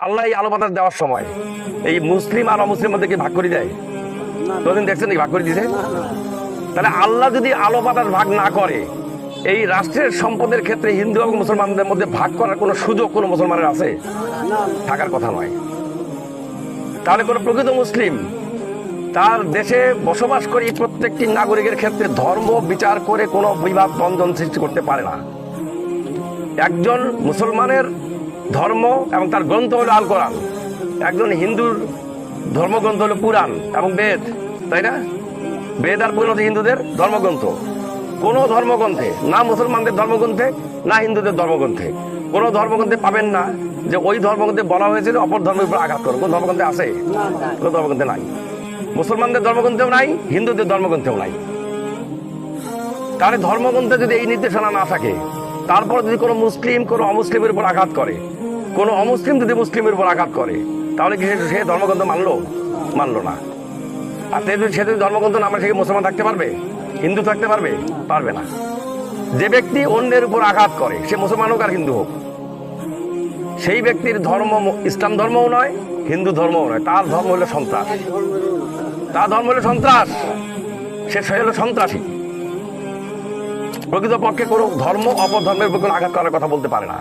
আল্লাহ এই আলো বাতাস দেওয়ার সময় এই মুসলিম আর অমুসলিম মধ্যে কি ভাগ করে দেয়? তোদিন দেখছেন ভাগ করে দিছে? তাহলে আল্লাহ যদি আলো বাতাস ভাগ না করে, এই রাষ্ট্রের সম্পদের ক্ষেত্রে হিন্দু এবং মুসলমানদের মধ্যে ভাগ করার কোনো সুযোগ কোনো মুসলমানের আছে? থাকার কথা নয়। তাহলে কোনো প্রকৃত মুসলিম তার দেশে বসবাস করে প্রত্যেকটি নাগরিকের ক্ষেত্রে ধর্ম বিচার করে কোনো বিবাদ বন্ধন সৃষ্টি করতে পারে না। একজন মুসলমানের ধর্ম এবং তার গ্রন্থ হলো আল কোরআন, একজন হিন্দুর ধর্মগ্রন্থ হলো পুরাণ এবং বেদ, তাই না? বেদ আর পুরাণ হচ্ছে হিন্দুদের ধর্মগ্রন্থ। কোন ধর্মগ্রন্থে, না মুসলমানদের ধর্মগ্রন্থে না হিন্দুদের ধর্মগ্রন্থে, কোন ধর্মগ্রন্থে পাবেন না যে ওই ধর্মগ্রন্থে বলা হয়েছিল অপর ধর্মের উপর আঘাত করো। কোন ধর্মগ্রন্থে আছে? কোন ধর্মগ্রন্থে নাই। মুসলমানদের ধর্মগ্রন্থেও নাই, হিন্দুদের ধর্মগ্রন্থেও নাই। তাহলে ধর্মগ্রন্থে যদি এই নির্দেশনা না থাকে, তারপর যদি কোনো মুসলিম কোনো অমুসলিমের উপর আঘাত করে, কোনো অমুসলিম যদি মুসলিমের উপর আঘাত করে, তাহলে কি সে ধর্মগ্রন্থ মানলো না। আর সে যদি ধর্মগ্রন্থ না মানে সে মুসলমান থাকতে পারবে? হিন্দু থাকতে পারবে? পারবে না। যে ব্যক্তি অন্যের উপর আঘাত করে, সে মুসলমান হোক আর হিন্দু হোক, সেই ব্যক্তির ধর্ম ইসলাম ধর্মও নয়, হিন্দু ধর্মও নয়, তার ধর্ম হলো সন্ত্রাস। তার ধর্ম হলো সন্ত্রাস, সে হলো সন্ত্রাসী। প্রকৃতপক্ষে কোনো ধর্ম অপর ধর্মের উপর কোনো আঘাত করার কথা বলতে পারে না।